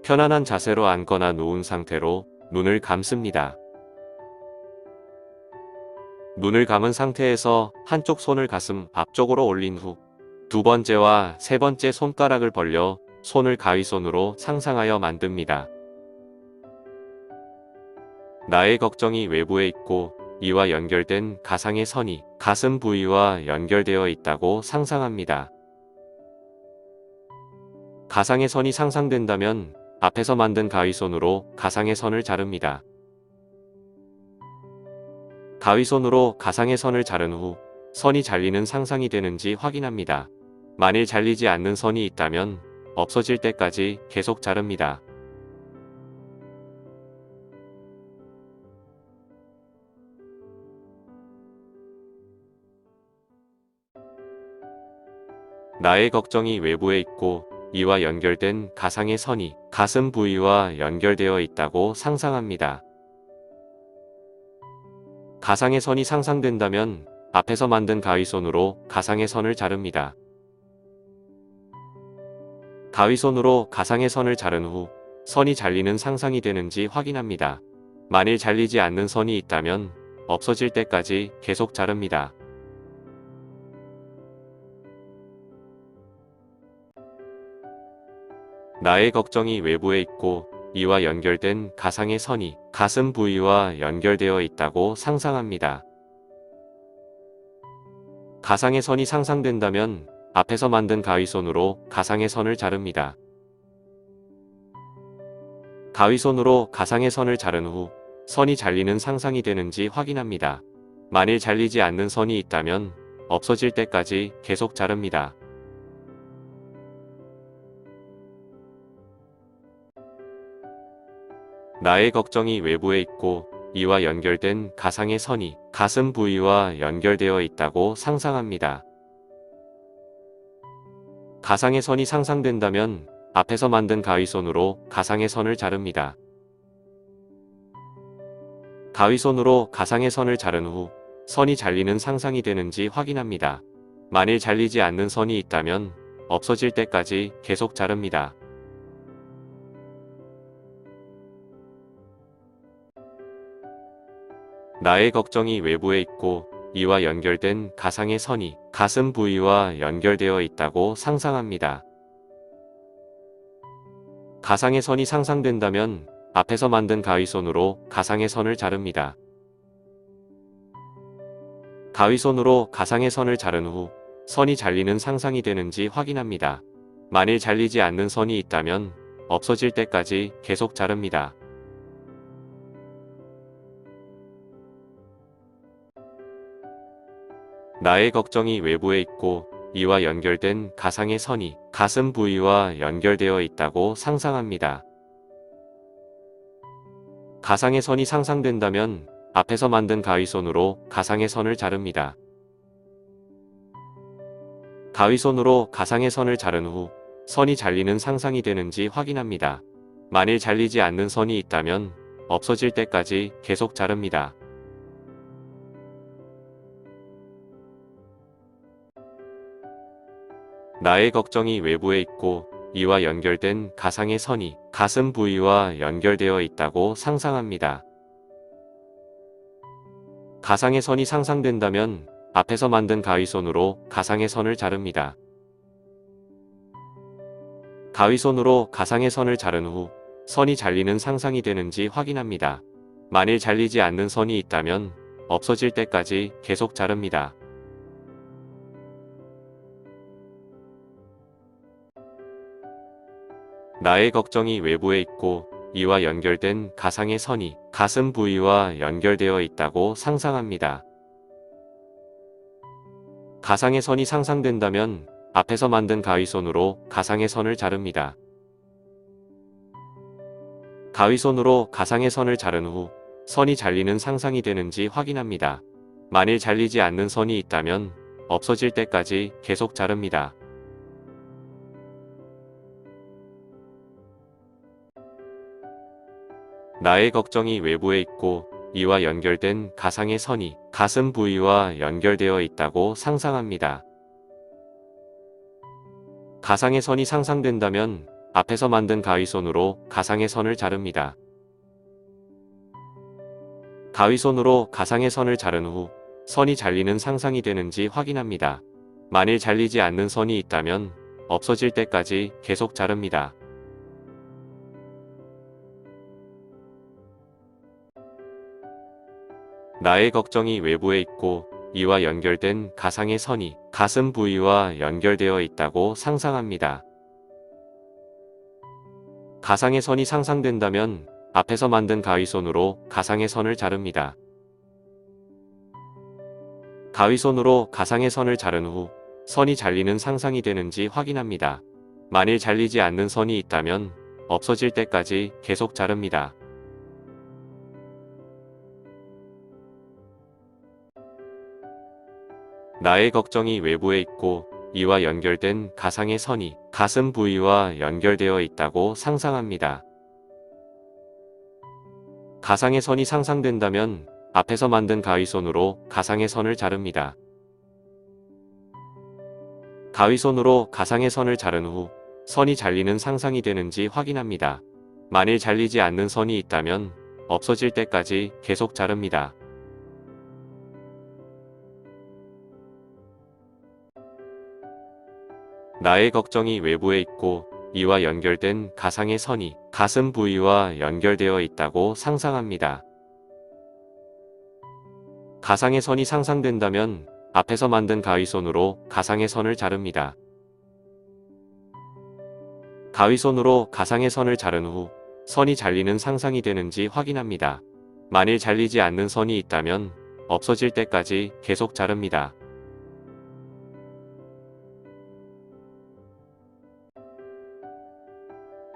편안한 자세로 앉거나 누운 상태로 눈을 감습니다. 눈을 감은 상태에서 한쪽 손을 가슴 앞쪽으로 올린 후 두 번째와 세 번째 손가락을 벌려 손을 가위손으로 상상하여 만듭니다. 나의 걱정이 외부에 있고 이와 연결된 가상의 선이 가슴 부위와 연결되어 있다고 상상합니다. 가상의 선이 상상된다면 앞에서 만든 가위손으로 가상의 선을 자릅니다. 가위손으로 가상의 선을 자른 후 선이 잘리는 상상이 되는지 확인합니다. 만일 잘리지 않는 선이 있다면 없어질 때까지 계속 자릅니다. 나의 걱정이 외부에 있고 이와 연결된 가상의 선이 가슴 부위와 연결되어 있다고 상상합니다. 가상의 선이 상상된다면 앞에서 만든 가위손으로 가상의 선을 자릅니다. 가위손으로 가상의 선을 자른 후 선이 잘리는 상상이 되는지 확인합니다. 만일 잘리지 않는 선이 있다면 없어질 때까지 계속 자릅니다. 나의 걱정이 외부에 있고 이와 연결된 가상의 선이 가슴 부위와 연결되어 있다고 상상합니다. 가상의 선이 상상된다면 앞에서 만든 가위손으로 가상의 선을 자릅니다. 가위손으로 가상의 선을 자른 후 선이 잘리는 상상이 되는지 확인합니다. 만일 잘리지 않는 선이 있다면 없어질 때까지 계속 자릅니다. 나의 걱정이 외부에 있고 이와 연결된 가상의 선이 가슴 부위와 연결되어 있다고 상상합니다. 가상의 선이 상상된다면 앞에서 만든 가위손으로 가상의 선을 자릅니다. 가위손으로 가상의 선을 자른 후 선이 잘리는 상상이 되는지 확인합니다. 만일 잘리지 않는 선이 있다면 없어질 때까지 계속 자릅니다. 나의 걱정이 외부에 있고 이와 연결된 가상의 선이 가슴 부위와 연결되어 있다고 상상합니다. 가상의 선이 상상된다면 앞에서 만든 가위손으로 가상의 선을 자릅니다. 가위손으로 가상의 선을 자른 후 선이 잘리는 상상이 되는지 확인합니다. 만일 잘리지 않는 선이 있다면 없어질 때까지 계속 자릅니다. 나의 걱정이 외부에 있고 이와 연결된 가상의 선이 가슴 부위와 연결되어 있다고 상상합니다. 가상의 선이 상상된다면 앞에서 만든 가위손으로 가상의 선을 자릅니다. 가위손으로 가상의 선을 자른 후 선이 잘리는 상상이 되는지 확인합니다. 만일 잘리지 않는 선이 있다면 없어질 때까지 계속 자릅니다. 나의 걱정이 외부에 있고 이와 연결된 가상의 선이 가슴 부위와 연결되어 있다고 상상합니다. 가상의 선이 상상된다면 앞에서 만든 가위손으로 가상의 선을 자릅니다. 가위손으로 가상의 선을 자른 후 선이 잘리는 상상이 되는지 확인합니다. 만일 잘리지 않는 선이 있다면 없어질 때까지 계속 자릅니다. 나의 걱정이 외부에 있고 이와 연결된 가상의 선이 가슴 부위와 연결되어 있다고 상상합니다. 가상의 선이 상상된다면 앞에서 만든 가위손으로 가상의 선을 자릅니다. 가위손으로 가상의 선을 자른 후 선이 잘리는 상상이 되는지 확인합니다. 만일 잘리지 않는 선이 있다면 없어질 때까지 계속 자릅니다. 나의 걱정이 외부에 있고 이와 연결된 가상의 선이 가슴 부위와 연결되어 있다고 상상합니다. 가상의 선이 상상된다면 앞에서 만든 가위손으로 가상의 선을 자릅니다. 가위손으로 가상의 선을 자른 후 선이 잘리는 상상이 되는지 확인합니다. 만일 잘리지 않는 선이 있다면 없어질 때까지 계속 자릅니다. 나의 걱정이 외부에 있고 이와 연결된 가상의 선이 가슴 부위와 연결되어 있다고 상상합니다. 가상의 선이 상상된다면 앞에서 만든 가위손으로 가상의 선을 자릅니다. 가위손으로 가상의 선을 자른 후 선이 잘리는 상상이 되는지 확인합니다. 만일 잘리지 않는 선이 있다면 없어질 때까지 계속 자릅니다. 나의 걱정이 외부에 있고 이와 연결된 가상의 선이 가슴 부위와 연결되어 있다고 상상합니다. 가상의 선이 상상된다면 앞에서 만든 가위손으로 가상의 선을 자릅니다. 가위손으로 가상의 선을 자른 후 선이 잘리는 상상이 되는지 확인합니다. 만일 잘리지 않는 선이 있다면 없어질 때까지 계속 자릅니다. 나의 걱정이 외부에 있고 이와 연결된 가상의 선이 가슴 부위와 연결되어 있다고 상상합니다. 가상의 선이 상상된다면 앞에서 만든 가위손으로 가상의 선을 자릅니다. 가위손으로 가상의 선을 자른 후 선이 잘리는 상상이 되는지 확인합니다. 만일 잘리지 않는 선이 있다면 없어질 때까지 계속 자릅니다.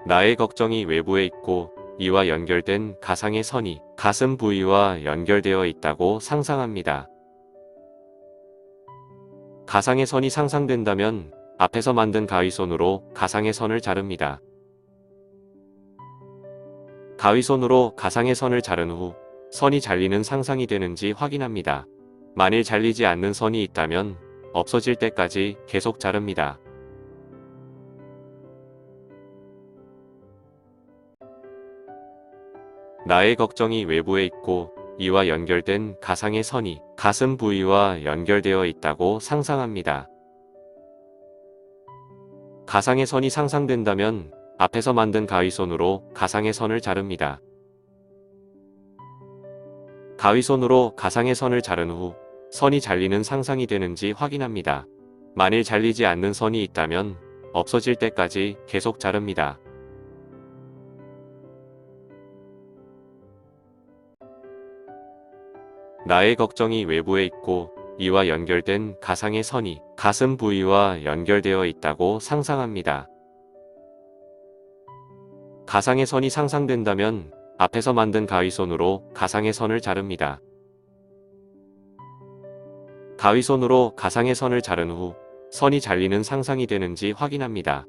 나의 걱정이 외부에 있고 이와 연결된 가상의 선이 가슴 부위와 연결되어 있다고 상상합니다. 가상의 선이 상상된다면 앞에서 만든 가위손으로 가상의 선을 자릅니다. 가위손으로 가상의 선을 자른 후 선이 잘리는 상상이 되는지 확인합니다. 만일 잘리지 않는 선이 있다면 없어질 때까지 계속 자릅니다. 나의 걱정이 외부에 있고 이와 연결된 가상의 선이 가슴 부위와 연결되어 있다고 상상합니다. 가상의 선이 상상된다면 앞에서 만든 가위손으로 가상의 선을 자릅니다. 가위손으로 가상의 선을 자른 후 선이 잘리는 상상이 되는지 확인합니다. 만일 잘리지 않는 선이 있다면 없어질 때까지 계속 자릅니다. 나의 걱정이 외부에 있고 이와 연결된 가상의 선이 가슴 부위와 연결되어 있다고 상상합니다. 가상의 선이 상상된다면 앞에서 만든 가위손으로 가상의 선을 자릅니다. 가위손으로 가상의 선을 자른 후 선이 잘리는 상상이 되는지 확인합니다.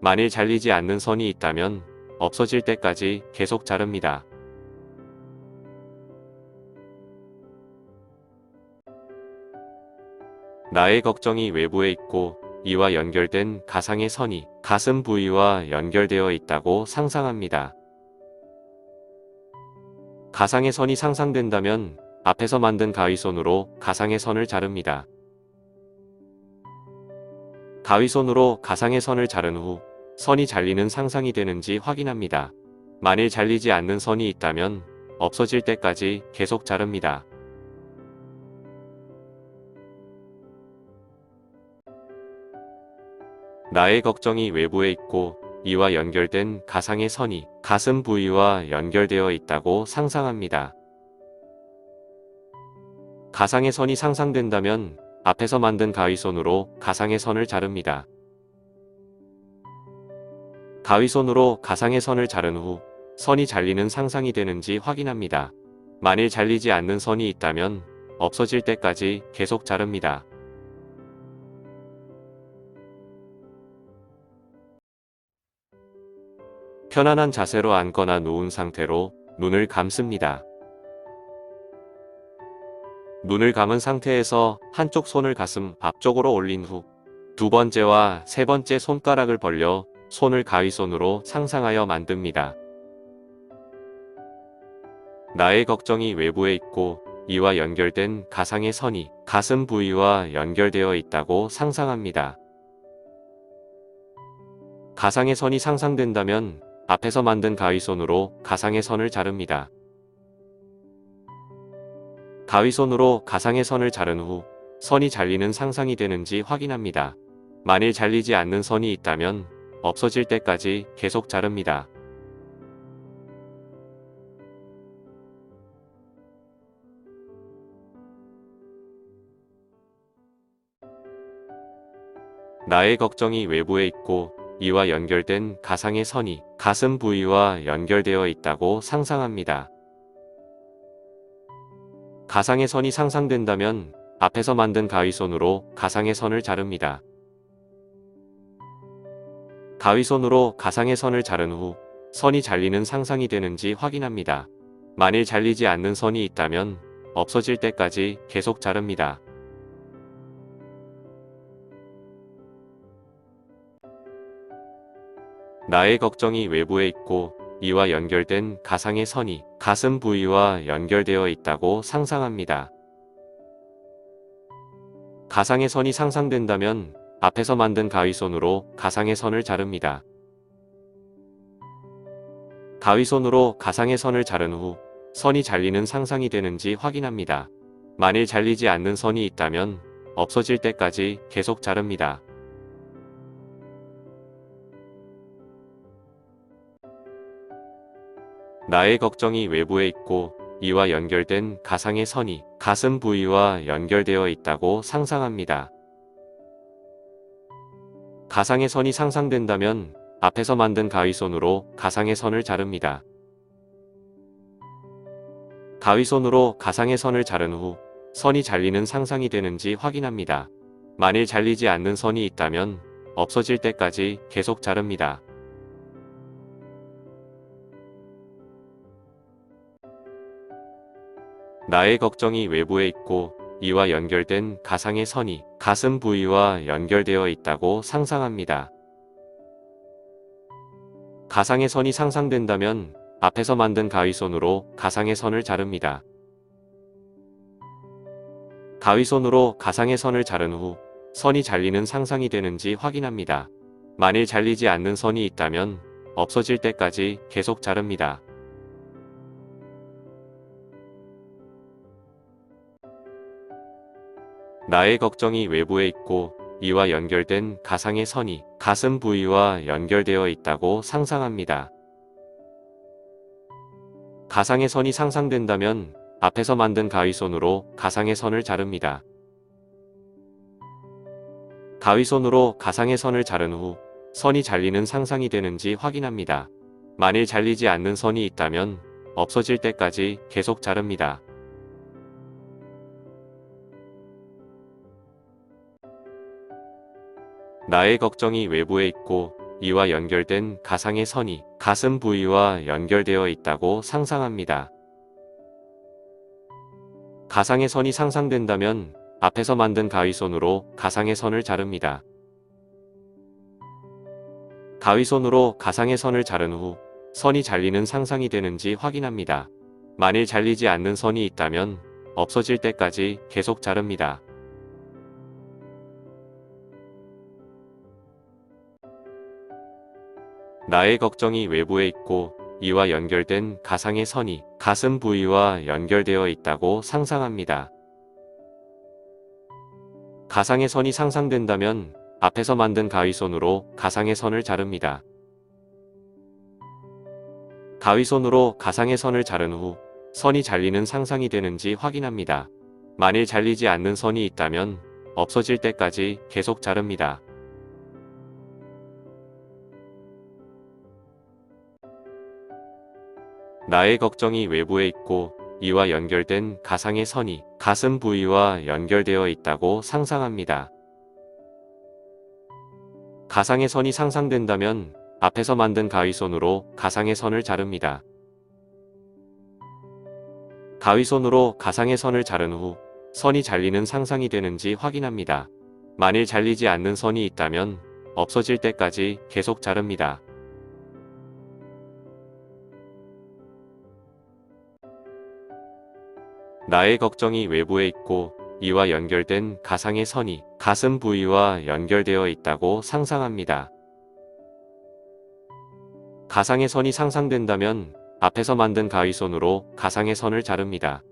만일 잘리지 않는 선이 있다면 없어질 때까지 계속 자릅니다. 나의 걱정이 외부에 있고 이와 연결된 가상의 선이 가슴 부위와 연결되어 있다고 상상합니다. 가상의 선이 상상된다면 앞에서 만든 가위손으로 가상의 선을 자릅니다. 가위손으로 가상의 선을 자른 후 선이 잘리는 상상이 되는지 확인합니다. 만일 잘리지 않는 선이 있다면 없어질 때까지 계속 자릅니다. 나의 걱정이 외부에 있고 이와 연결된 가상의 선이 가슴 부위와 연결되어 있다고 상상합니다. 가상의 선이 상상된다면 앞에서 만든 가위손으로 가상의 선을 자릅니다. 가위손으로 가상의 선을 자른 후 선이 잘리는 상상이 되는지 확인합니다. 만일 잘리지 않는 선이 있다면 없어질 때까지 계속 자릅니다. 편안한 자세로 앉거나 누운 상태로 눈을 감습니다. 눈을 감은 상태에서 한쪽 손을 가슴 앞쪽으로 올린 후 두 번째와 세 번째 손가락을 벌려 손을 가위손으로 상상하여 만듭니다. 나의 걱정이 외부에 있고 이와 연결된 가상의 선이 가슴 부위와 연결되어 있다고 상상합니다. 가상의 선이 상상된다면 앞에서 만든 가위손으로 가상의 선을 자릅니다. 가위손으로 가상의 선을 자른 후 선이 잘리는 상상이 되는지 확인합니다. 만일 잘리지 않는 선이 있다면 없어질 때까지 계속 자릅니다. 나의 걱정이 외부에 있고 이와 연결된 가상의 선이 가슴 부위와 연결되어 있다고 상상합니다. 가상의 선이 상상된다면 앞에서 만든 가위손으로 가상의 선을 자릅니다. 가위손으로 가상의 선을 자른 후 선이 잘리는 상상이 되는지 확인합니다. 만일 잘리지 않는 선이 있다면 없어질 때까지 계속 자릅니다. 나의 걱정이 외부에 있고 이와 연결된 가상의 선이 가슴 부위와 연결되어 있다고 상상합니다. 가상의 선이 상상된다면 앞에서 만든 가위손으로 가상의 선을 자릅니다. 가위손으로 가상의 선을 자른 후 선이 잘리는 상상이 되는지 확인합니다. 만일 잘리지 않는 선이 있다면 없어질 때까지 계속 자릅니다. 나의 걱정이 외부에 있고 이와 연결된 가상의 선이 가슴 부위와 연결되어 있다고 상상합니다. 가상의 선이 상상된다면 앞에서 만든 가위손으로 가상의 선을 자릅니다. 가위손으로 가상의 선을 자른 후 선이 잘리는 상상이 되는지 확인합니다. 만일 잘리지 않는 선이 있다면 없어질 때까지 계속 자릅니다. 나의 걱정이 외부에 있고 이와 연결된 가상의 선이 가슴 부위와 연결되어 있다고 상상합니다. 가상의 선이 상상된다면 앞에서 만든 가위손으로 가상의 선을 자릅니다. 가위손으로 가상의 선을 자른 후 선이 잘리는 상상이 되는지 확인합니다. 만일 잘리지 않는 선이 있다면 없어질 때까지 계속 자릅니다. 나의 걱정이 외부에 있고 이와 연결된 가상의 선이 가슴 부위와 연결되어 있다고 상상합니다. 가상의 선이 상상된다면 앞에서 만든 가위손으로 가상의 선을 자릅니다. 가위손으로 가상의 선을 자른 후 선이 잘리는 상상이 되는지 확인합니다. 만일 잘리지 않는 선이 있다면 없어질 때까지 계속 자릅니다. 나의 걱정이 외부에 있고 이와 연결된 가상의 선이 가슴 부위와 연결되어 있다고 상상합니다. 가상의 선이 상상된다면 앞에서 만든 가위손으로 가상의 선을 자릅니다. 가위손으로 가상의 선을 자른 후 선이 잘리는 상상이 되는지 확인합니다. 만일 잘리지 않는 선이 있다면 없어질 때까지 계속 자릅니다. 나의 걱정이 외부에 있고 이와 연결된 가상의 선이 가슴 부위와 연결되어 있다고 상상합니다. 가상의 선이 상상된다면 앞에서 만든 가위손으로 가상의 선을 자릅니다. 가위손으로 가상의 선을 자른 후 선이 잘리는 상상이 되는지 확인합니다. 만일 잘리지 않는 선이 있다면 없어질 때까지 계속 자릅니다. 나의 걱정이 외부에 있고 이와 연결된 가상의 선이 가슴 부위와 연결되어 있다고 상상합니다. 가상의 선이 상상된다면 앞에서 만든 가위손으로 가상의 선을 자릅니다. 가위손으로 가상의 선을 자른 후 선이 잘리는 상상이 되는지 확인합니다. 만일 잘리지 않는 선이 있다면 없어질 때까지 계속 자릅니다. 나의 걱정이 외부에 있고 이와 연결된 가상의 선이 가슴 부위와 연결되어 있다고 상상합니다. 가상의 선이 상상된다면 앞에서 만든 가위손으로 가상의 선을 자릅니다.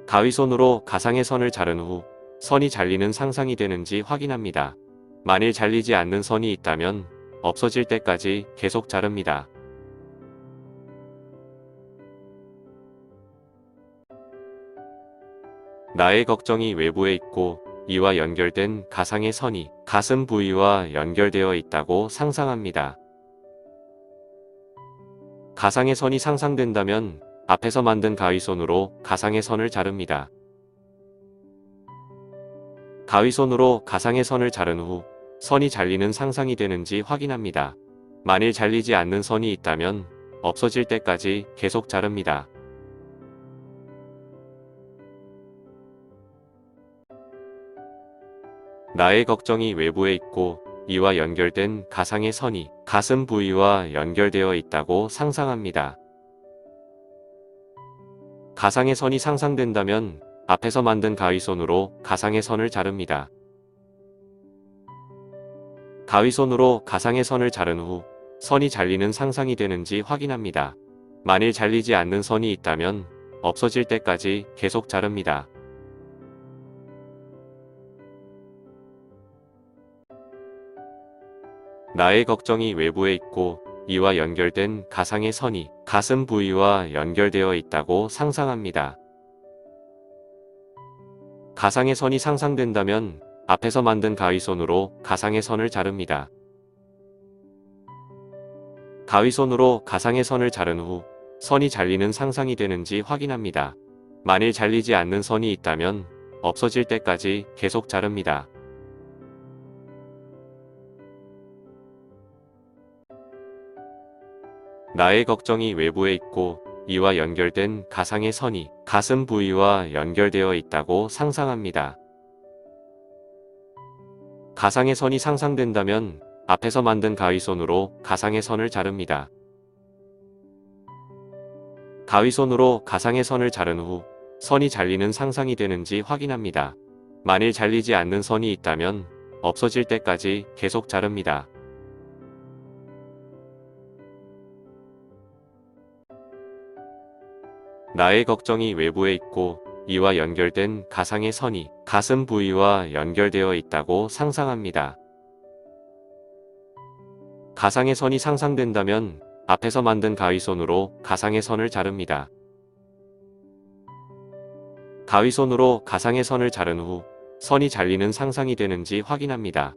가위손으로 가상의 선을 자른 후 선이 잘리는 상상이 되는지 확인합니다. 만일 잘리지 않는 선이 있다면 없어질 때까지 계속 자릅니다. 나의 걱정이 외부에 있고 이와 연결된 가상의 선이 가슴 부위와 연결되어 있다고 상상합니다. 가상의 선이 상상된다면 앞에서 만든 가위손으로 가상의 선을 자릅니다. 가위손으로 가상의 선을 자른 후 선이 잘리는 상상이 되는지 확인합니다. 만일 잘리지 않는 선이 있다면 없어질 때까지 계속 자릅니다. 나의 걱정이 외부에 있고 이와 연결된 가상의 선이 가슴 부위와 연결되어 있다고 상상합니다. 가상의 선이 상상된다면 앞에서 만든 가위손으로 가상의 선을 자릅니다. 가위손으로 가상의 선을 자른 후 선이 잘리는 상상이 되는지 확인합니다. 만일 잘리지 않는 선이 있다면 없어질 때까지 계속 자릅니다. 나의 걱정이 외부에 있고 이와 연결된 가상의 선이 가슴 부위와 연결되어 있다고 상상합니다. 가상의 선이 상상된다면 앞에서 만든 가위손으로 가상의 선을 자릅니다. 가위손으로 가상의 선을 자른 후 선이 잘리는 상상이 되는지 확인합니다. 만일 잘리지 않는 선이 있다면 없어질 때까지 계속 자릅니다. 나의 걱정이 외부에 있고 이와 연결된 가상의 선이 가슴 부위와 연결되어 있다고 상상합니다. 가상의 선이 상상된다면 앞에서 만든 가위손으로 가상의 선을 자릅니다. 가위손으로 가상의 선을 자른 후 선이 잘리는 상상이 되는지 확인합니다. 만일 잘리지 않는 선이 있다면 없어질 때까지 계속 자릅니다. 나의 걱정이 외부에 있고 이와 연결된 가상의 선이 가슴 부위와 연결되어 있다고 상상합니다. 가상의 선이 상상된다면 앞에서 만든 가위손으로 가상의 선을 자릅니다. 가위손으로 가상의 선을 자른 후 선이 잘리는 상상이 되는지 확인합니다.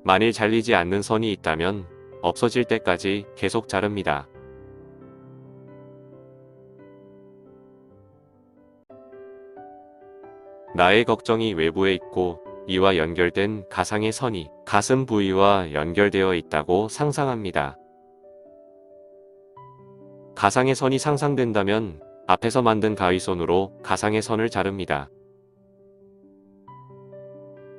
만일 잘리지 않는 선이 있다면 없어질 때까지 계속 자릅니다. 나의 걱정이 외부에 있고 이와 연결된 가상의 선이 가슴 부위와 연결되어 있다고 상상합니다. 가상의 선이 상상된다면 앞에서 만든 가위손으로 가상의 선을 자릅니다.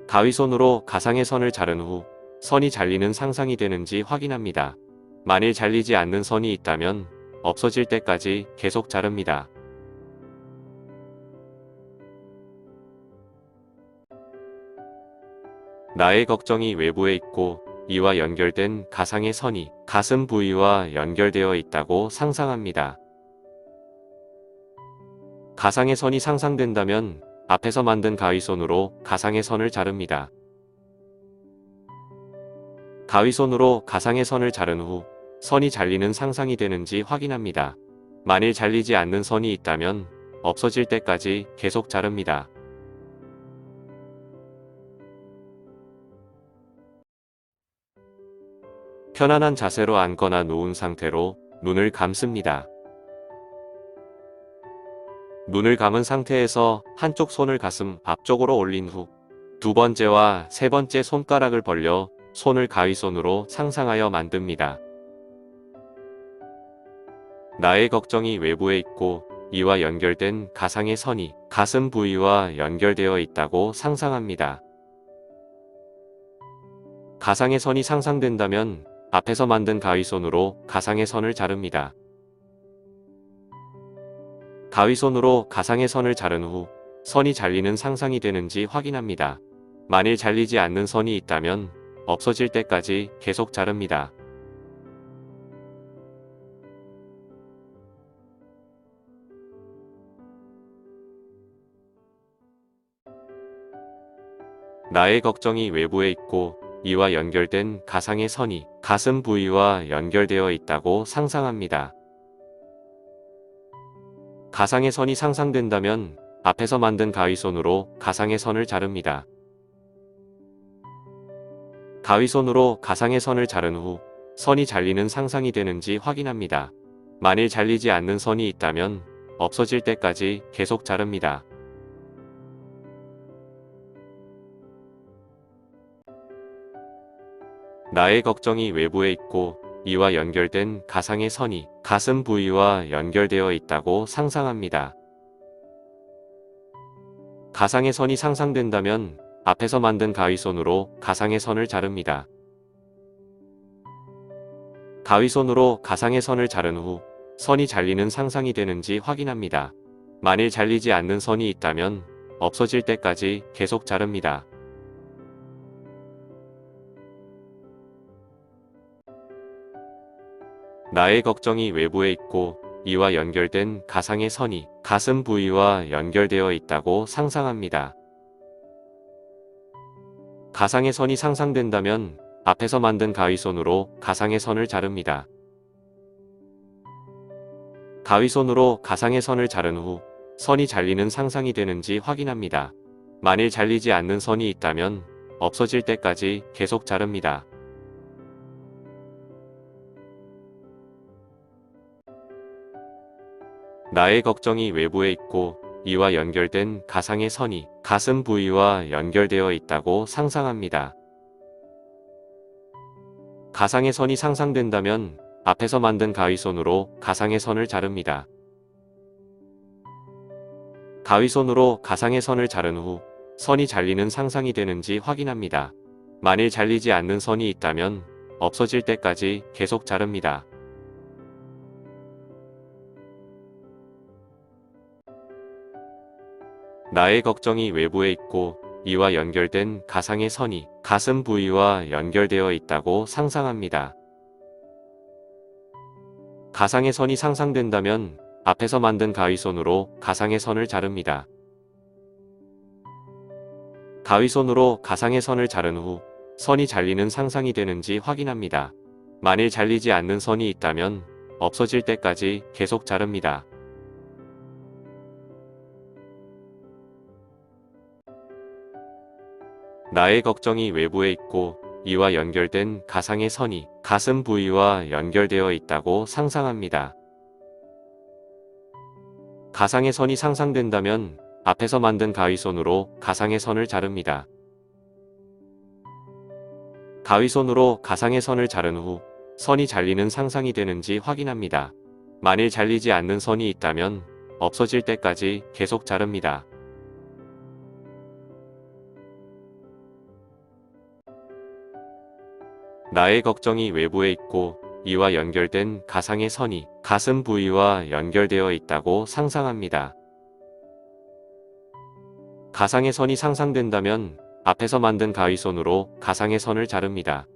가위손으로 가상의 선을 자른 후 선이 잘리는 상상이 되는지 확인합니다. 만일 잘리지 않는 선이 있다면 없어질 때까지 계속 자릅니다. 나의 걱정이 외부에 있고 이와 연결된 가상의 선이 가슴 부위와 연결되어 있다고 상상합니다. 가상의 선이 상상된다면 앞에서 만든 가위손으로 가상의 선을 자릅니다. 가위손으로 가상의 선을 자른 후 선이 잘리는 상상이 되는지 확인합니다. 만일 잘리지 않는 선이 있다면 없어질 때까지 계속 자릅니다. 편안한 자세로 앉거나 누운 상태로 눈을 감습니다. 눈을 감은 상태에서 한쪽 손을 가슴 앞쪽으로 올린 후 두 번째와 세 번째 손가락을 벌려 손을 가위손으로 상상하여 만듭니다. 나의 걱정이 외부에 있고 이와 연결된 가상의 선이 가슴 부위와 연결되어 있다고 상상합니다. 가상의 선이 상상된다면 앞에서 만든 가위손으로 가상의 선을 자릅니다. 가위손으로 가상의 선을 자른 후 선이 잘리는 상상이 되는지 확인합니다. 만일 잘리지 않는 선이 있다면 없어질 때까지 계속 자릅니다. 나의 걱정이 외부에 있고 이와 연결된 가상의 선이 가슴 부위와 연결되어 있다고 상상합니다. 가상의 선이 상상된다면 앞에서 만든 가위손으로 가상의 선을 자릅니다. 가위손으로 가상의 선을 자른 후 선이 잘리는 상상이 되는지 확인합니다. 만일 잘리지 않는 선이 있다면 없어질 때까지 계속 자릅니다. 나의 걱정이 외부에 있고 이와 연결된 가상의 선이 가슴 부위와 연결되어 있다고 상상합니다. 가상의 선이 상상된다면 앞에서 만든 가위손으로 가상의 선을 자릅니다. 가위손으로 가상의 선을 자른 후 선이 잘리는 상상이 되는지 확인합니다. 만일 잘리지 않는 선이 있다면 없어질 때까지 계속 자릅니다. 나의 걱정이 외부에 있고 이와 연결된 가상의 선이 가슴 부위와 연결되어 있다고 상상합니다. 가상의 선이 상상된다면 앞에서 만든 가위손으로 가상의 선을 자릅니다. 가위손으로 가상의 선을 자른 후 선이 잘리는 상상이 되는지 확인합니다. 만일 잘리지 않는 선이 있다면 없어질 때까지 계속 자릅니다. 나의 걱정이 외부에 있고 이와 연결된 가상의 선이 가슴 부위와 연결되어 있다고 상상합니다. 가상의 선이 상상된다면 앞에서 만든 가위손으로 가상의 선을 자릅니다. 가위손으로 가상의 선을 자른 후 선이 잘리는 상상이 되는지 확인합니다. 만일 잘리지 않는 선이 있다면 없어질 때까지 계속 자릅니다. 나의 걱정이 외부에 있고 이와 연결된 가상의 선이 가슴 부위와 연결되어 있다고 상상합니다. 가상의 선이 상상된다면 앞에서 만든 가위손으로 가상의 선을 자릅니다. 가위손으로 가상의 선을 자른 후 선이 잘리는 상상이 되는지 확인합니다. 만일 잘리지 않는 선이 있다면 없어질 때까지 계속 자릅니다. 나의 걱정이 외부에 있고 이와 연결된 가상의 선이 가슴 부위와 연결되어 있다고 상상합니다. 가상의 선이 상상된다면 앞에서 만든 가위손으로 가상의 선을 자릅니다. 가위손으로 가상의 선을 자른 후 선이 잘리는 상상이 되는지 확인합니다. 만일 잘리지 않는 선이 있다면 없어질 때까지 계속 자릅니다. 나의 걱정이 외부에 있고 이와 연결된 가상의 선이 가슴 부위와 연결되어 있다고 상상합니다. 가상의 선이 상상된다면 앞에서 만든 가위손으로 가상의 선을 자릅니다.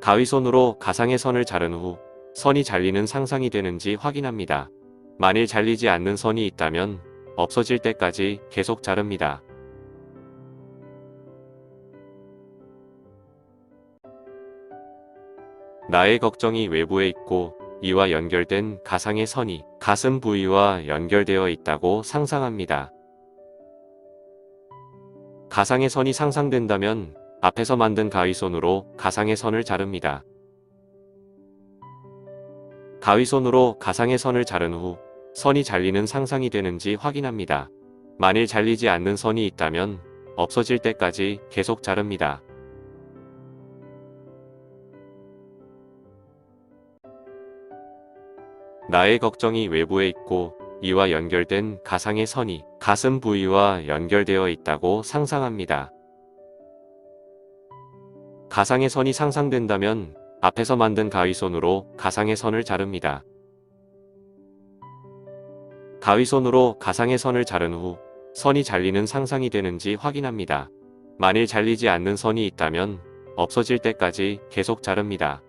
가위손으로 가상의 선을 자른 후 선이 잘리는 상상이 되는지 확인합니다. 만일 잘리지 않는 선이 있다면 없어질 때까지 계속 자릅니다. 나의 걱정이 외부에 있고 이와 연결된 가상의 선이 가슴 부위와 연결되어 있다고 상상합니다. 가상의 선이 상상된다면 앞에서 만든 가위손으로 가상의 선을 자릅니다. 가위손으로 가상의 선을 자른 후 선이 잘리는 상상이 되는지 확인합니다. 만일 잘리지 않는 선이 있다면 없어질 때까지 계속 자릅니다. 나의 걱정이 외부에 있고 이와 연결된 가상의 선이 가슴 부위와 연결되어 있다고 상상합니다. 가상의 선이 상상된다면 앞에서 만든 가위손으로 가상의 선을 자릅니다. 가위손으로 가상의 선을 자른 후 선이 잘리는 상상이 되는지 확인합니다. 만일 잘리지 않는 선이 있다면 없어질 때까지 계속 자릅니다.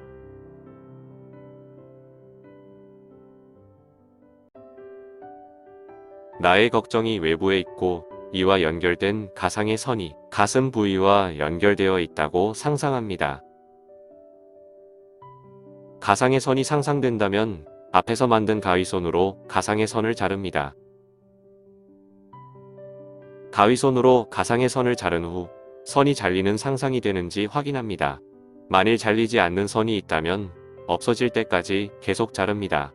나의 걱정이 외부에 있고 이와 연결된 가상의 선이 가슴 부위와 연결되어 있다고 상상합니다. 가상의 선이 상상된다면 앞에서 만든 가위손으로 가상의 선을 자릅니다. 가위손으로 가상의 선을 자른 후 선이 잘리는 상상이 되는지 확인합니다. 만일 잘리지 않는 선이 있다면 없어질 때까지 계속 자릅니다.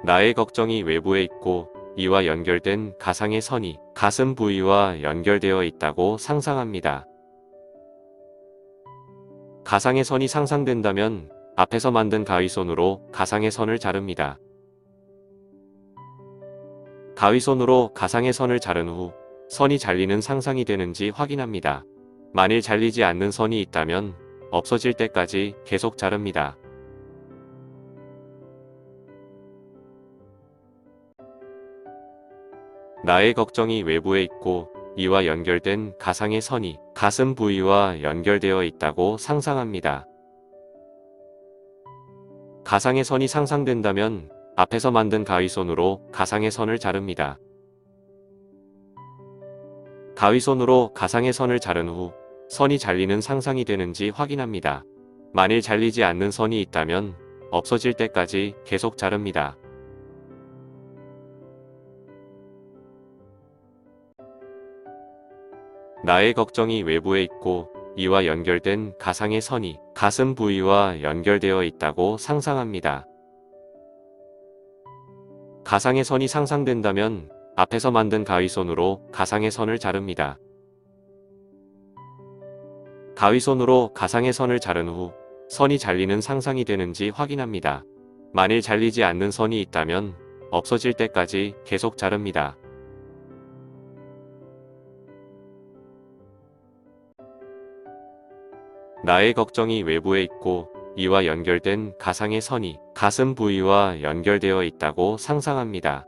나의 걱정이 외부에 있고 이와 연결된 가상의 선이 가슴 부위와 연결되어 있다고 상상합니다. 가상의 선이 상상된다면 앞에서 만든 가위손으로 가상의 선을 자릅니다. 가위손으로 가상의 선을 자른 후 선이 잘리는 상상이 되는지 확인합니다. 만일 잘리지 않는 선이 있다면 없어질 때까지 계속 자릅니다. 나의 걱정이 외부에 있고 이와 연결된 가상의 선이 가슴 부위와 연결되어 있다고 상상합니다. 가상의 선이 상상된다면 앞에서 만든 가위손으로 가상의 선을 자릅니다. 가위손으로 가상의 선을 자른 후 선이 잘리는 상상이 되는지 확인합니다. 만일 잘리지 않는 선이 있다면 없어질 때까지 계속 자릅니다. 나의 걱정이 외부에 있고 이와 연결된 가상의 선이 가슴 부위와 연결되어 있다고 상상합니다. 가상의 선이 상상된다면 앞에서 만든 가위손으로 가상의 선을 자릅니다. 가위손으로 가상의 선을 자른 후 선이 잘리는 상상이 되는지 확인합니다. 만일 잘리지 않는 선이 있다면 없어질 때까지 계속 자릅니다. 나의 걱정이 외부에 있고 이와 연결된 가상의 선이 가슴 부위와 연결되어 있다고 상상합니다.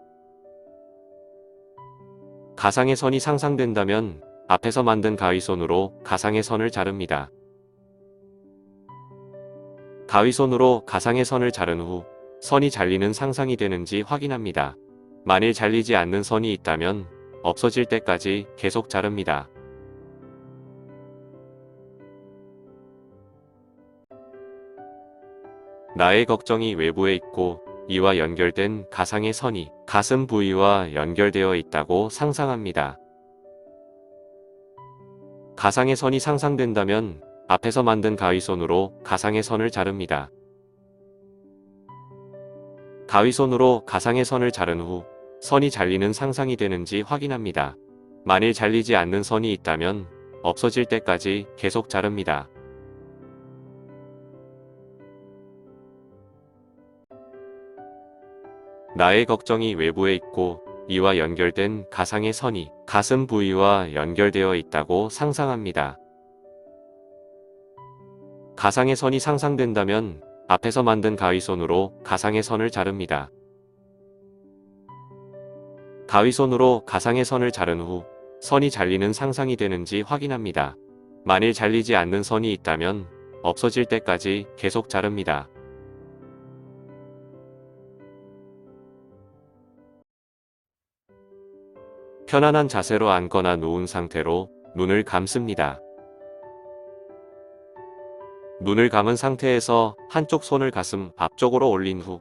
가상의 선이 상상된다면 앞에서 만든 가위손으로 가상의 선을 자릅니다. 가위손으로 가상의 선을 자른 후 선이 잘리는 상상이 되는지 확인합니다. 만일 잘리지 않는 선이 있다면 없어질 때까지 계속 자릅니다. 나의 걱정이 외부에 있고 이와 연결된 가상의 선이 가슴 부위와 연결되어 있다고 상상합니다. 가상의 선이 상상된다면 앞에서 만든 가위손으로 가상의 선을 자릅니다. 가위손으로 가상의 선을 자른 후 선이 잘리는 상상이 되는지 확인합니다. 만일 잘리지 않는 선이 있다면 없어질 때까지 계속 자릅니다. 나의 걱정이 외부에 있고 이와 연결된 가상의 선이 가슴 부위와 연결되어 있다고 상상합니다. 가상의 선이 상상된다면 앞에서 만든 가위손으로 가상의 선을 자릅니다. 가위손으로 가상의 선을 자른 후 선이 잘리는 상상이 되는지 확인합니다. 만일 잘리지 않는 선이 있다면 없어질 때까지 계속 자릅니다. 편안한 자세로 앉거나 누운 상태로 눈을 감습니다. 눈을 감은 상태에서 한쪽 손을 가슴 앞쪽으로 올린 후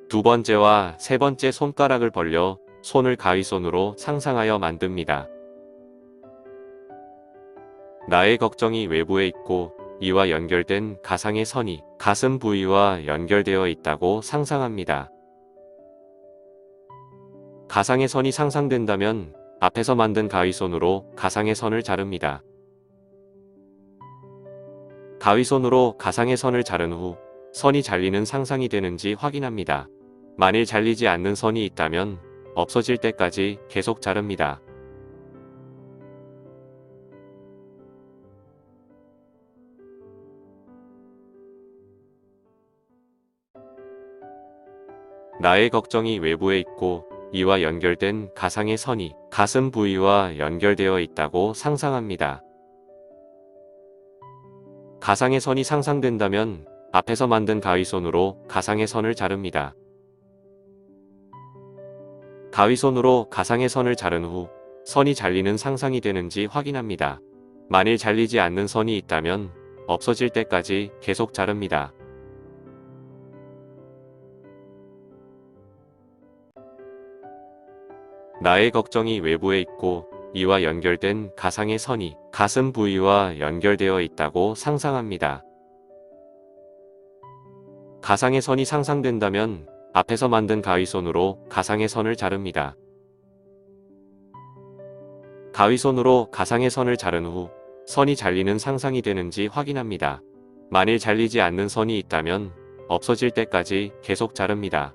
두 번째와 세 번째 손가락을 벌려 손을 가위손으로 상상하여 만듭니다. 나의 걱정이 외부에 있고 이와 연결된 가상의 선이 가슴 부위와 연결되어 있다고 상상합니다. 가상의 선이 상상된다면 앞에서 만든 가위손으로 가상의 선을 자릅니다. 가위손으로 가상의 선을 자른 후 선이 잘리는 상상이 되는지 확인합니다. 만일 잘리지 않는 선이 있다면 없어질 때까지 계속 자릅니다. 나의 걱정이 외부에 있고 이와 연결된 가상의 선이 가슴 부위와 연결되어 있다고 상상합니다. 가상의 선이 상상된다면 앞에서 만든 가위손으로 가상의 선을 자릅니다. 가위손으로 가상의 선을 자른 후 선이 잘리는 상상이 되는지 확인합니다. 만일 잘리지 않는 선이 있다면 없어질 때까지 계속 자릅니다. 나의 걱정이 외부에 있고 이와 연결된 가상의 선이 가슴 부위와 연결되어 있다고 상상합니다. 가상의 선이 상상된다면 앞에서 만든 가위손으로 가상의 선을 자릅니다. 가위손으로 가상의 선을 자른 후 선이 잘리는 상상이 되는지 확인합니다. 만일 잘리지 않는 선이 있다면 없어질 때까지 계속 자릅니다.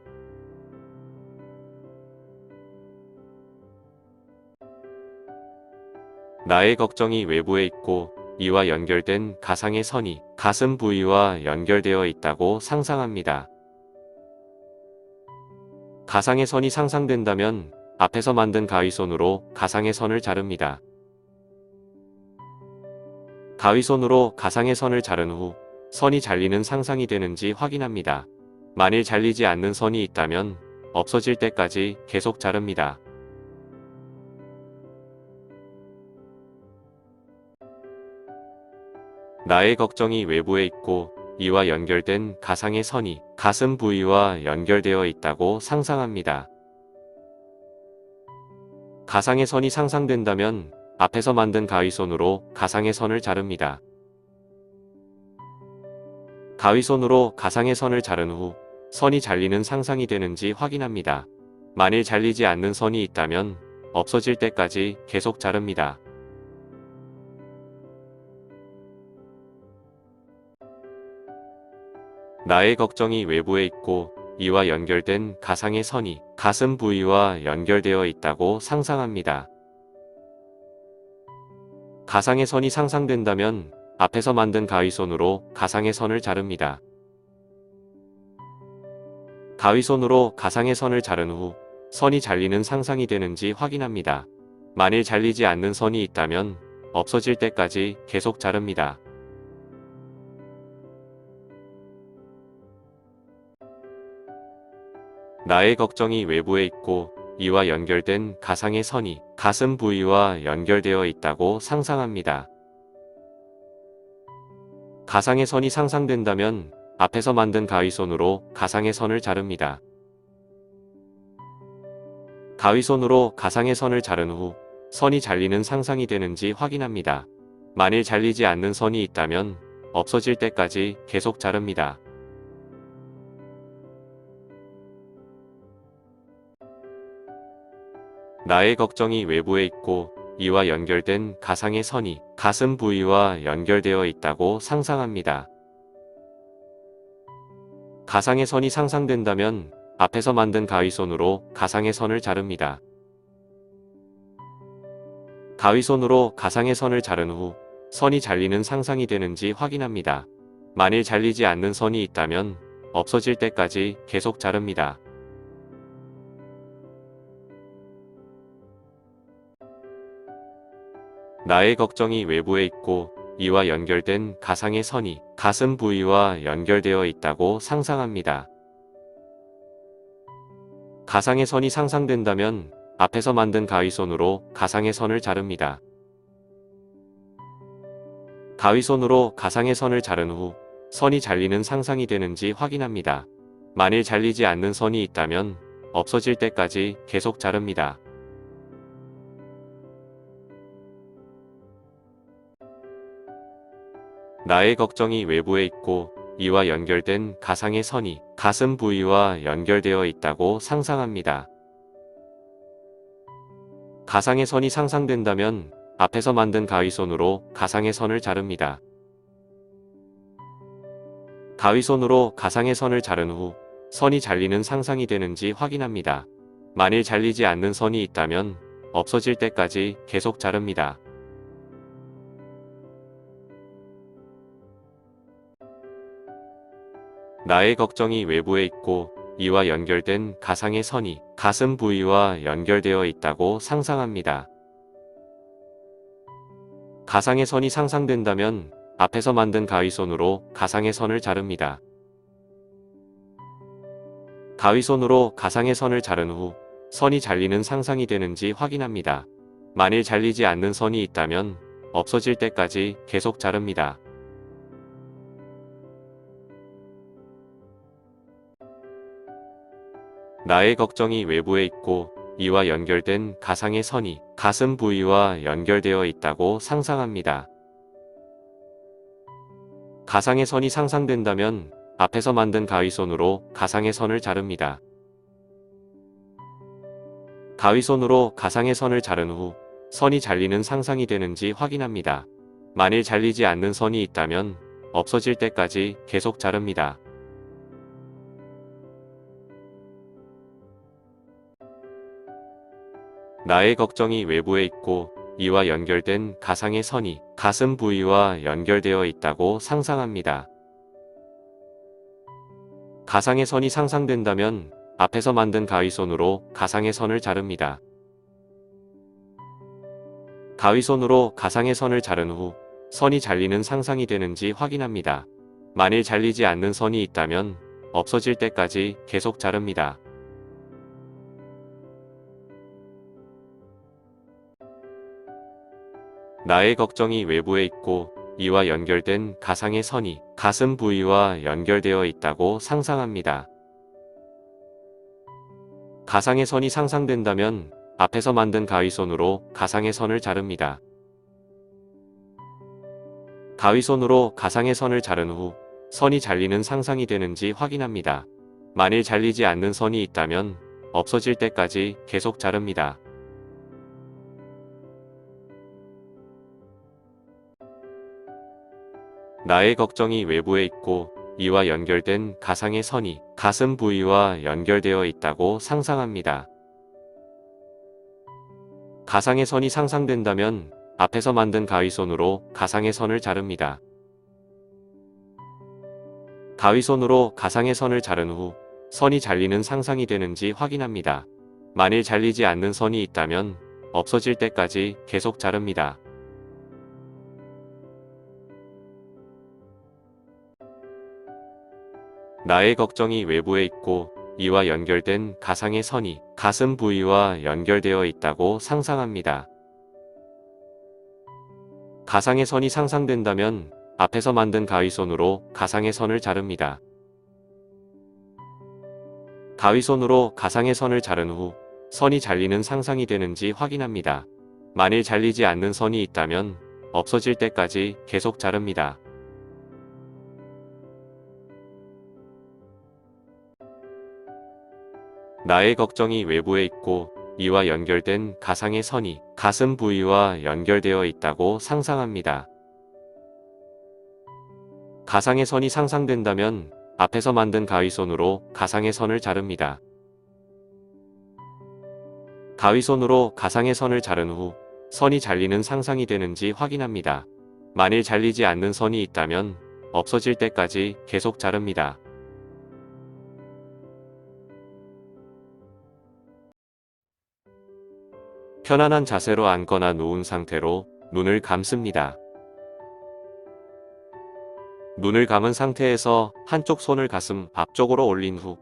나의 걱정이 외부에 있고 이와 연결된 가상의 선이 가슴 부위와 연결되어 있다고 상상합니다. 가상의 선이 상상된다면 앞에서 만든 가위손으로 가상의 선을 자릅니다. 가위손으로 가상의 선을 자른 후 선이 잘리는 상상이 되는지 확인합니다. 만일 잘리지 않는 선이 있다면 없어질 때까지 계속 자릅니다. 나의 걱정이 외부에 있고 이와 연결된 가상의 선이 가슴 부위와 연결되어 있다고 상상합니다. 가상의 선이 상상된다면 앞에서 만든 가위손으로 가상의 선을 자릅니다. 가위손으로 가상의 선을 자른 후 선이 잘리는 상상이 되는지 확인합니다. 만일 잘리지 않는 선이 있다면 없어질 때까지 계속 자릅니다. 나의 걱정이 외부에 있고 이와 연결된 가상의 선이 가슴 부위와 연결되어 있다고 상상합니다. 가상의 선이 상상된다면 앞에서 만든 가위손으로 가상의 선을 자릅니다. 가위손으로 가상의 선을 자른 후 선이 잘리는 상상이 되는지 확인합니다. 만일 잘리지 않는 선이 있다면 없어질 때까지 계속 자릅니다. 나의 걱정이 외부에 있고 이와 연결된 가상의 선이 가슴 부위와 연결되어 있다고 상상합니다. 가상의 선이 상상된다면 앞에서 만든 가위손으로 가상의 선을 자릅니다. 가위손으로 가상의 선을 자른 후 선이 잘리는 상상이 되는지 확인합니다. 만일 잘리지 않는 선이 있다면 없어질 때까지 계속 자릅니다. 나의 걱정이 외부에 있고 이와 연결된 가상의 선이 가슴 부위와 연결되어 있다고 상상합니다. 가상의 선이 상상된다면 앞에서 만든 가위손으로 가상의 선을 자릅니다. 가위손으로 가상의 선을 자른 후 선이 잘리는 상상이 되는지 확인합니다. 만일 잘리지 않는 선이 있다면 없어질 때까지 계속 자릅니다. 나의 걱정이 외부에 있고 이와 연결된 가상의 선이 가슴 부위와 연결되어 있다고 상상합니다. 가상의 선이 상상된다면 앞에서 만든 가위손으로 가상의 선을 자릅니다. 가위손으로 가상의 선을 자른 후 선이 잘리는 상상이 되는지 확인합니다. 만일 잘리지 않는 선이 있다면 없어질 때까지 계속 자릅니다. 나의 걱정이 외부에 있고 이와 연결된 가상의 선이 가슴 부위와 연결되어 있다고 상상합니다. 가상의 선이 상상된다면 앞에서 만든 가위손으로 가상의 선을 자릅니다. 가위손으로 가상의 선을 자른 후 선이 잘리는 상상이 되는지 확인합니다. 만일 잘리지 않는 선이 있다면 없어질 때까지 계속 자릅니다. 나의 걱정이 외부에 있고 이와 연결된 가상의 선이 가슴 부위와 연결되어 있다고 상상합니다. 가상의 선이 상상된다면 앞에서 만든 가위손으로 가상의 선을 자릅니다. 가위손으로 가상의 선을 자른 후 선이 잘리는 상상이 되는지 확인합니다. 만일 잘리지 않는 선이 있다면 없어질 때까지 계속 자릅니다. 나의 걱정이 외부에 있고 이와 연결된 가상의 선이 가슴 부위와 연결되어 있다고 상상합니다. 가상의 선이 상상된다면 앞에서 만든 가위손으로 가상의 선을 자릅니다. 가위손으로 가상의 선을 자른 후 선이 잘리는 상상이 되는지 확인합니다. 만일 잘리지 않는 선이 있다면 없어질 때까지 계속 자릅니다. 나의 걱정이 외부에 있고 이와 연결된 가상의 선이 가슴 부위와 연결되어 있다고 상상합니다. 가상의 선이 상상된다면 앞에서 만든 가위손으로 가상의 선을 자릅니다. 가위손으로 가상의 선을 자른 후 선이 잘리는 상상이 되는지 확인합니다. 만일 잘리지 않는 선이 있다면 없어질 때까지 계속 자릅니다. 나의 걱정이 외부에 있고 이와 연결된 가상의 선이 가슴 부위와 연결되어 있다고 상상합니다. 가상의 선이 상상된다면 앞에서 만든 가위손으로 가상의 선을 자릅니다. 가위손으로 가상의 선을 자른 후 선이 잘리는 상상이 되는지 확인합니다. 만일 잘리지 않는 선이 있다면 없어질 때까지 계속 자릅니다. 나의 걱정이 외부에 있고 이와 연결된 가상의 선이 가슴 부위와 연결되어 있다고 상상합니다. 가상의 선이 상상된다면 앞에서 만든 가위손으로 가상의 선을 자릅니다. 가위손으로 가상의 선을 자른 후 선이 잘리는 상상이 되는지 확인합니다. 만일 잘리지 않는 선이 있다면 없어질 때까지 계속 자릅니다. 나의 걱정이 외부에 있고 이와 연결된 가상의 선이 가슴 부위와 연결되어 있다고 상상합니다. 가상의 선이 상상된다면 앞에서 만든 가위손으로 가상의 선을 자릅니다. 가위손으로 가상의 선을 자른 후 선이 잘리는 상상이 되는지 확인합니다. 만일 잘리지 않는 선이 있다면 없어질 때까지 계속 자릅니다. 나의 걱정이 외부에 있고 이와 연결된 가상의 선이 가슴 부위와 연결되어 있다고 상상합니다. 가상의 선이 상상된다면 앞에서 만든 가위손으로 가상의 선을 자릅니다. 가위손으로 가상의 선을 자른 후 선이 잘리는 상상이 되는지 확인합니다. 만일 잘리지 않는 선이 있다면 없어질 때까지 계속 자릅니다. 편안한 자세로 앉거나 누운 상태로 눈을 감습니다. 눈을 감은 상태에서 한쪽 손을 가슴 앞쪽으로 올린 후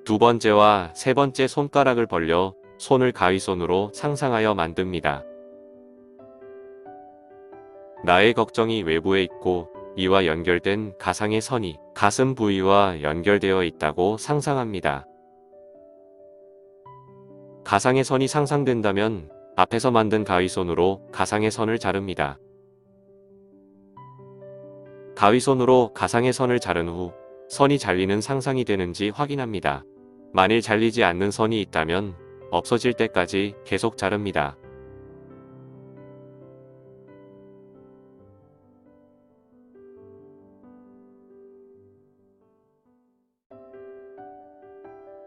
두 번째와 세 번째 손가락을 벌려 손을 가위손으로 상상하여 만듭니다. 나의 걱정이 외부에 있고 이와 연결된 가상의 선이 가슴 부위와 연결되어 있다고 상상합니다. 가상의 선이 상상된다면 앞에서 만든 가위손으로 가상의 선을 자릅니다. 가위손으로 가상의 선을 자른 후 선이 잘리는 상상이 되는지 확인합니다. 만일 잘리지 않는 선이 있다면 없어질 때까지 계속 자릅니다.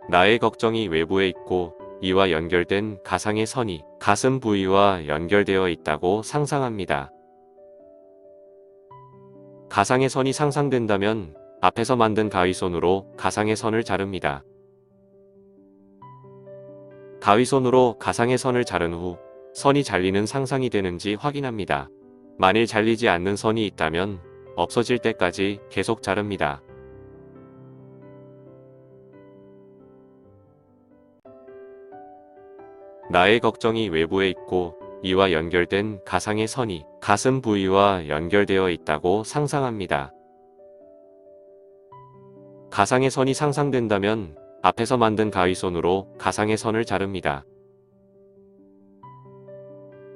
나의 걱정이 외부에 있고 이와 연결된 가상의 선이 가슴 부위와 연결되어 있다고 상상합니다. 가상의 선이 상상된다면 앞에서 만든 가위손으로 가상의 선을 자릅니다. 가위손으로 가상의 선을 자른 후 선이 잘리는 상상이 되는지 확인합니다. 만일 잘리지 않는 선이 있다면 없어질 때까지 계속 자릅니다. 나의 걱정이 외부에 있고 이와 연결된 가상의 선이 가슴 부위와 연결되어 있다고 상상합니다. 가상의 선이 상상된다면 앞에서 만든 가위손으로 가상의 선을 자릅니다.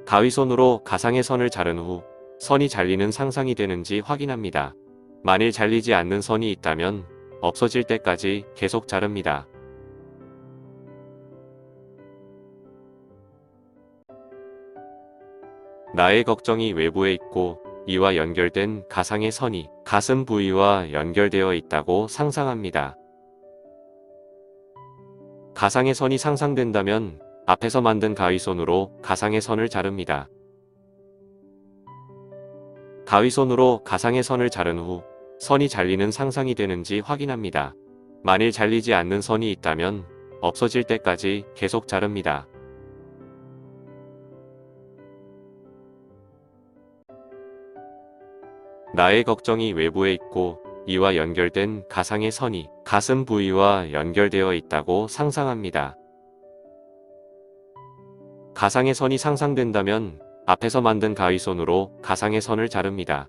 가위손으로 가상의 선을 자른 후 선이 잘리는 상상이 되는지 확인합니다. 만일 잘리지 않는 선이 있다면 없어질 때까지 계속 자릅니다. 나의 걱정이 외부에 있고 이와 연결된 가상의 선이 가슴 부위와 연결되어 있다고 상상합니다. 가상의 선이 상상된다면 앞에서 만든 가위손으로 가상의 선을 자릅니다. 가위손으로 가상의 선을 자른 후 선이 잘리는 상상이 되는지 확인합니다. 만일 잘리지 않는 선이 있다면 없어질 때까지 계속 자릅니다. 나의 걱정이 외부에 있고 이와 연결된 가상의 선이 가슴 부위와 연결되어 있다고 상상합니다. 가상의 선이 상상된다면 앞에서 만든 가위손으로 가상의 선을 자릅니다.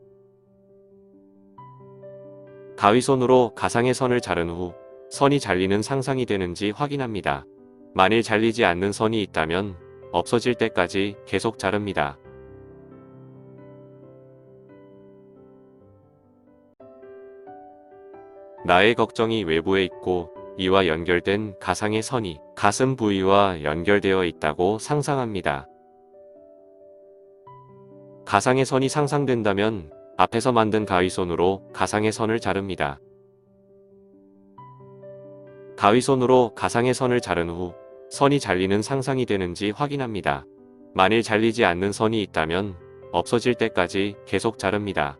가위손으로 가상의 선을 자른 후 선이 잘리는 상상이 되는지 확인합니다. 만일 잘리지 않는 선이 있다면 없어질 때까지 계속 자릅니다. 나의 걱정이 외부에 있고 이와 연결된 가상의 선이 가슴 부위와 연결되어 있다고 상상합니다. 가상의 선이 상상된다면 앞에서 만든 가위손으로 가상의 선을 자릅니다. 가위손으로 가상의 선을 자른 후 선이 잘리는 상상이 되는지 확인합니다. 만일 잘리지 않는 선이 있다면 없어질 때까지 계속 자릅니다.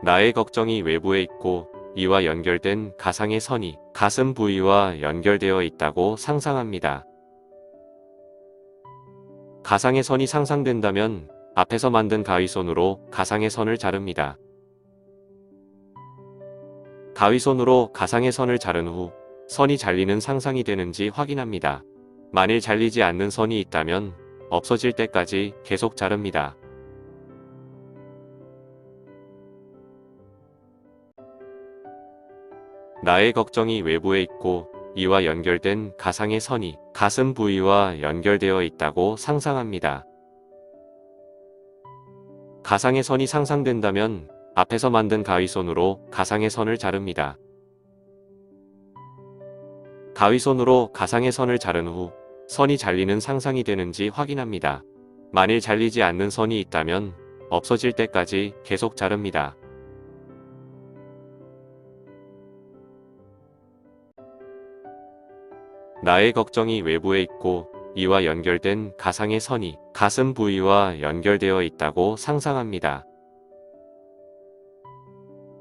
나의 걱정이 외부에 있고 이와 연결된 가상의 선이 가슴 부위와 연결되어 있다고 상상합니다. 가상의 선이 상상된다면 앞에서 만든 가위손으로 가상의 선을 자릅니다. 가위손으로 가상의 선을 자른 후 선이 잘리는 상상이 되는지 확인합니다. 만일 잘리지 않는 선이 있다면 없어질 때까지 계속 자릅니다. 나의 걱정이 외부에 있고 이와 연결된 가상의 선이 가슴 부위와 연결되어 있다고 상상합니다. 가상의 선이 상상된다면 앞에서 만든 가위손으로 가상의 선을 자릅니다. 가위손으로 가상의 선을 자른 후 선이 잘리는 상상이 되는지 확인합니다. 만일 잘리지 않는 선이 있다면 없어질 때까지 계속 자릅니다. 나의 걱정이 외부에 있고 이와 연결된 가상의 선이 가슴 부위와 연결되어 있다고 상상합니다.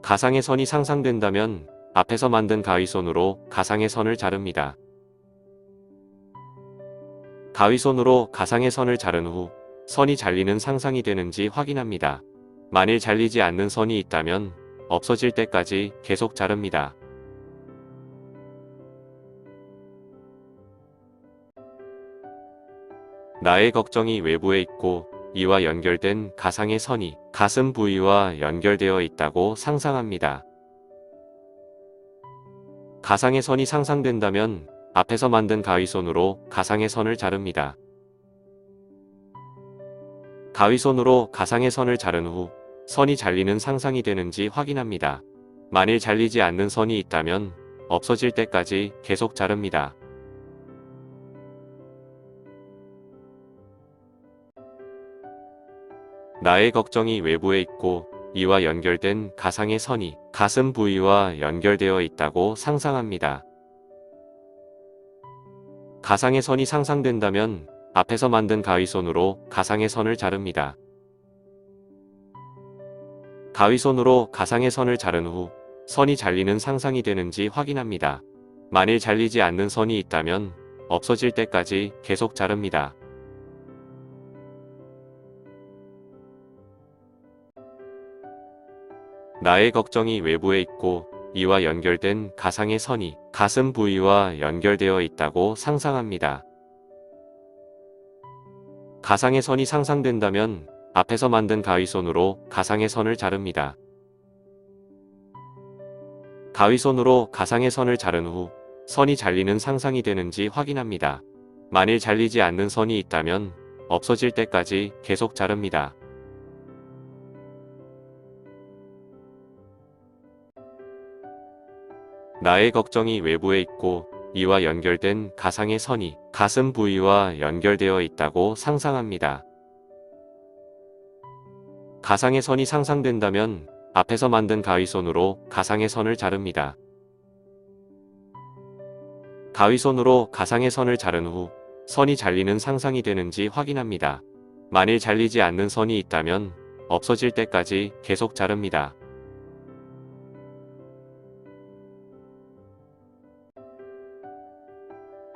가상의 선이 상상된다면 앞에서 만든 가위손으로 가상의 선을 자릅니다. 가위손으로 가상의 선을 자른 후 선이 잘리는 상상이 되는지 확인합니다. 만일 잘리지 않는 선이 있다면 없어질 때까지 계속 자릅니다. 나의 걱정이 외부에 있고 이와 연결된 가상의 선이 가슴 부위와 연결되어 있다고 상상합니다. 가상의 선이 상상된다면 앞에서 만든 가위손으로 가상의 선을 자릅니다. 가위손으로 가상의 선을 자른 후 선이 잘리는 상상이 되는지 확인합니다. 만일 잘리지 않는 선이 있다면 없어질 때까지 계속 자릅니다. 나의 걱정이 외부에 있고 이와 연결된 가상의 선이 가슴 부위와 연결되어 있다고 상상합니다. 가상의 선이 상상된다면 앞에서 만든 가위손으로 가상의 선을 자릅니다. 가위손으로 가상의 선을 자른 후 선이 잘리는 상상이 되는지 확인합니다. 만일 잘리지 않는 선이 있다면 없어질 때까지 계속 자릅니다. 나의 걱정이 외부에 있고 이와 연결된 가상의 선이 가슴 부위와 연결되어 있다고 상상합니다. 가상의 선이 상상된다면 앞에서 만든 가위손으로 가상의 선을 자릅니다. 가위손으로 가상의 선을 자른 후 선이 잘리는 상상이 되는지 확인합니다. 만일 잘리지 않는 선이 있다면 없어질 때까지 계속 자릅니다. 나의 걱정이 외부에 있고 이와 연결된 가상의 선이 가슴 부위와 연결되어 있다고 상상합니다. 가상의 선이 상상된다면 앞에서 만든 가위손으로 가상의 선을 자릅니다. 가위손으로 가상의 선을 자른 후 선이 잘리는 상상이 되는지 확인합니다. 만일 잘리지 않는 선이 있다면 없어질 때까지 계속 자릅니다.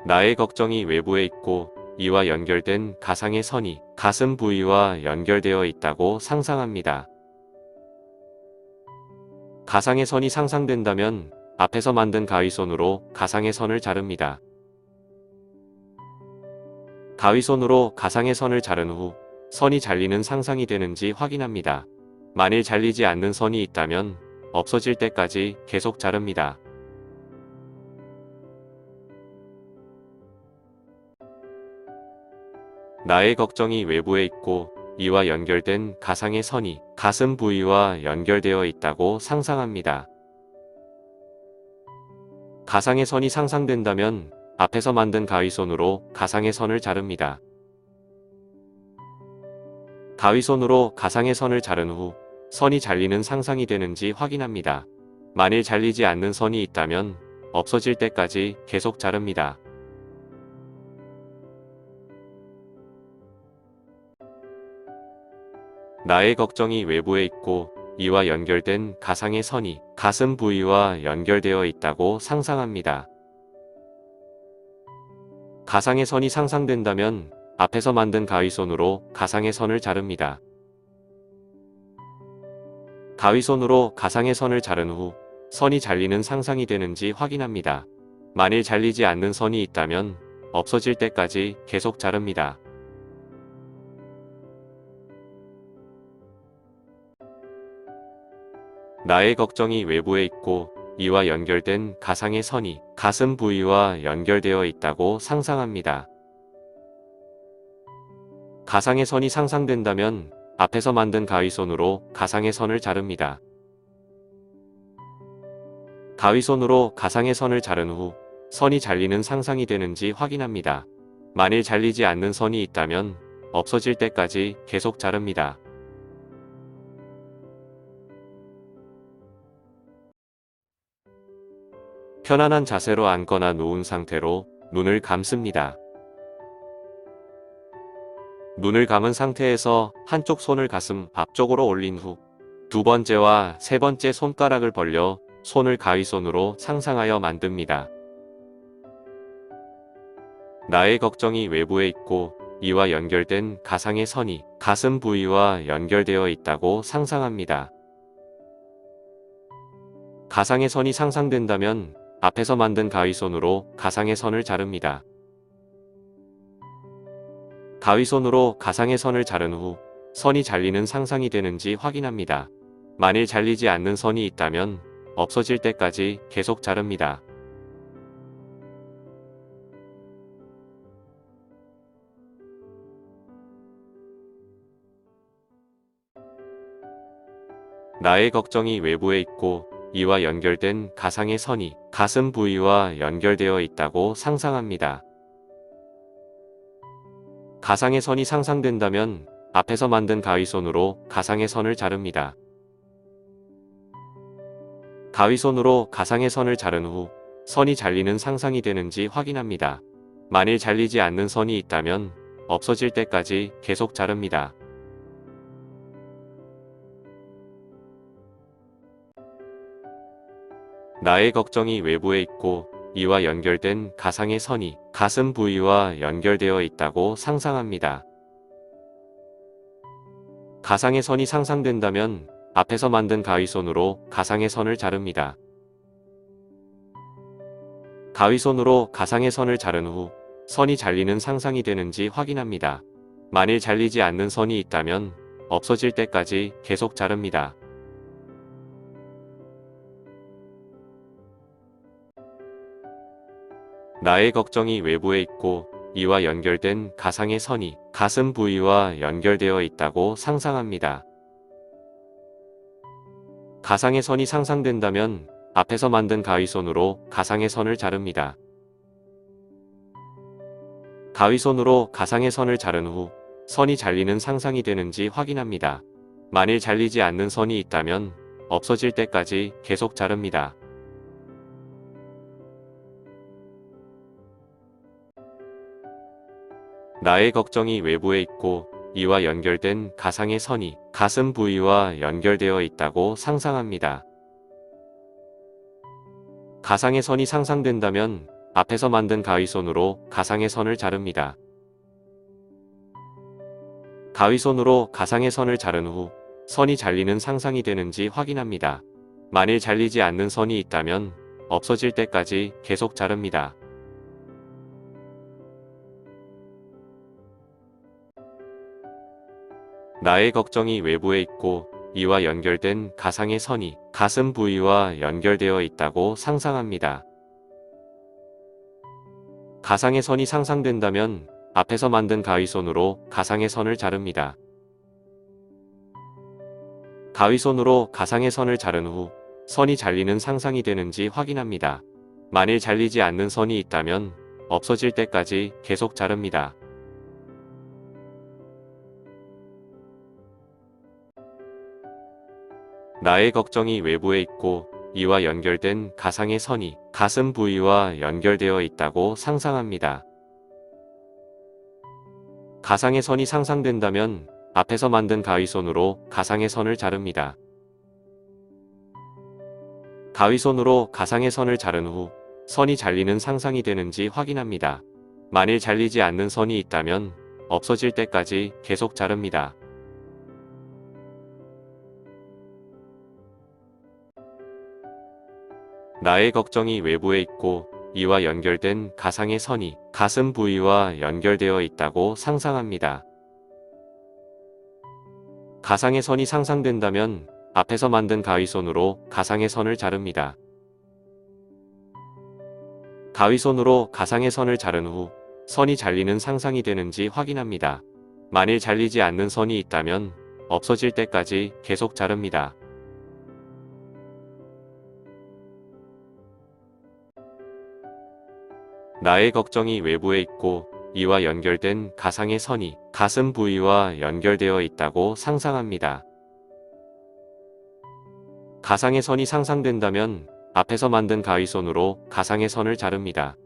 나의 걱정이 외부에 있고 이와 연결된 가상의 선이 가슴 부위와 연결되어 있다고 상상합니다. 가상의 선이 상상된다면 앞에서 만든 가위손으로 가상의 선을 자릅니다. 가위손으로 가상의 선을 자른 후 선이 잘리는 상상이 되는지 확인합니다. 만일 잘리지 않는 선이 있다면 없어질 때까지 계속 자릅니다. 나의 걱정이 외부에 있고 이와 연결된 가상의 선이 가슴 부위와 연결되어 있다고 상상합니다. 가상의 선이 상상된다면 앞에서 만든 가위손으로 가상의 선을 자릅니다. 가위손으로 가상의 선을 자른 후 선이 잘리는 상상이 되는지 확인합니다. 만일 잘리지 않는 선이 있다면 없어질 때까지 계속 자릅니다. 나의 걱정이 외부에 있고 이와 연결된 가상의 선이 가슴 부위와 연결되어 있다고 상상합니다. 가상의 선이 상상된다면 앞에서 만든 가위손으로 가상의 선을 자릅니다. 가위손으로 가상의 선을 자른 후 선이 잘리는 상상이 되는지 확인합니다. 만일 잘리지 않는 선이 있다면 없어질 때까지 계속 자릅니다. 나의 걱정이 외부에 있고 이와 연결된 가상의 선이 가슴 부위와 연결되어 있다고 상상합니다. 가상의 선이 상상된다면 앞에서 만든 가위손으로 가상의 선을 자릅니다. 가위손으로 가상의 선을 자른 후 선이 잘리는 상상이 되는지 확인합니다. 만일 잘리지 않는 선이 있다면 없어질 때까지 계속 자릅니다. 편안한 자세로 앉거나 누운 상태로 눈을 감습니다. 눈을 감은 상태에서 한쪽 손을 가슴 앞쪽으로 올린 후 두 번째와 세 번째 손가락을 벌려 손을 가위손으로 상상하여 만듭니다. 나의 걱정이 외부에 있고 이와 연결된 가상의 선이 가슴 부위와 연결되어 있다고 상상합니다. 가상의 선이 상상된다면 앞에서 만든 가위손으로 가상의 선을 자릅니다. 가위손으로 가상의 선을 자른 후 선이 잘리는 상상이 되는지 확인합니다. 만일 잘리지 않는 선이 있다면 없어질 때까지 계속 자릅니다. 나의 걱정이 외부에 있고 이와 연결된 가상의 선이 가슴 부위와 연결되어 있다고 상상합니다. 가상의 선이 상상된다면 앞에서 만든 가위손으로 가상의 선을 자릅니다. 가위손으로 가상의 선을 자른 후 선이 잘리는 상상이 되는지 확인합니다. 만일 잘리지 않는 선이 있다면 없어질 때까지 계속 자릅니다. 나의 걱정이 외부에 있고 이와 연결된 가상의 선이 가슴 부위와 연결되어 있다고 상상합니다. 가상의 선이 상상된다면 앞에서 만든 가위손으로 가상의 선을 자릅니다. 가위손으로 가상의 선을 자른 후 선이 잘리는 상상이 되는지 확인합니다. 만일 잘리지 않는 선이 있다면 없어질 때까지 계속 자릅니다. 나의 걱정이 외부에 있고 이와 연결된 가상의 선이 가슴 부위와 연결되어 있다고 상상합니다. 가상의 선이 상상된다면 앞에서 만든 가위손으로 가상의 선을 자릅니다. 가위손으로 가상의 선을 자른 후 선이 잘리는 상상이 되는지 확인합니다. 만일 잘리지 않는 선이 있다면 없어질 때까지 계속 자릅니다. 나의 걱정이 외부에 있고 이와 연결된 가상의 선이 가슴 부위와 연결되어 있다고 상상합니다. 가상의 선이 상상된다면 앞에서 만든 가위손으로 가상의 선을 자릅니다. 가위손으로 가상의 선을 자른 후 선이 잘리는 상상이 되는지 확인합니다. 만일 잘리지 않는 선이 있다면 없어질 때까지 계속 자릅니다. 나의 걱정이 외부에 있고 이와 연결된 가상의 선이 가슴 부위와 연결되어 있다고 상상합니다. 가상의 선이 상상된다면 앞에서 만든 가위손으로 가상의 선을 자릅니다. 가위손으로 가상의 선을 자른 후 선이 잘리는 상상이 되는지 확인합니다. 만일 잘리지 않는 선이 있다면 없어질 때까지 계속 자릅니다. 나의 걱정이 외부에 있고 이와 연결된 가상의 선이 가슴 부위와 연결되어 있다고 상상합니다. 가상의 선이 상상된다면 앞에서 만든 가위손으로 가상의 선을 자릅니다. 가위손으로 가상의 선을 자른 후 선이 잘리는 상상이 되는지 확인합니다. 만일 잘리지 않는 선이 있다면 없어질 때까지 계속 자릅니다. 나의 걱정이 외부에 있고 이와 연결된 가상의 선이 가슴 부위와 연결되어 있다고 상상합니다. 가상의 선이 상상된다면 앞에서 만든 가위손으로 가상의 선을 자릅니다. 가위손으로 가상의 선을 자른 후 선이 잘리는 상상이 되는지 확인합니다. 만일 잘리지 않는 선이 있다면 없어질 때까지 계속 자릅니다. 나의 걱정이 외부에 있고 이와 연결된 가상의 선이 가슴 부위와 연결되어 있다고 상상합니다. 가상의 선이 상상된다면 앞에서 만든 가위손으로 가상의 선을 자릅니다.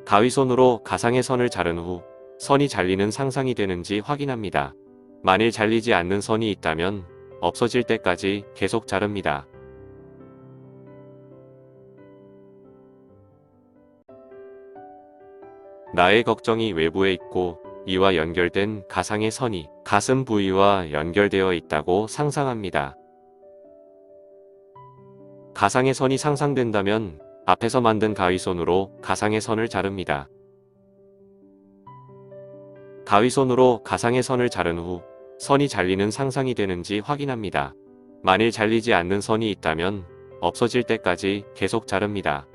가위손으로 가상의 선을 자른 후 선이 잘리는 상상이 되는지 확인합니다. 만일 잘리지 않는 선이 있다면 없어질 때까지 계속 자릅니다. 나의 걱정이 외부에 있고 이와 연결된 가상의 선이 가슴 부위와 연결되어 있다고 상상합니다. 가상의 선이 상상된다면 앞에서 만든 가위손으로 가상의 선을 자릅니다. 가위손으로 가상의 선을 자른 후 선이 잘리는 상상이 되는지 확인합니다. 만일 잘리지 않는 선이 있다면 없어질 때까지 계속 자릅니다.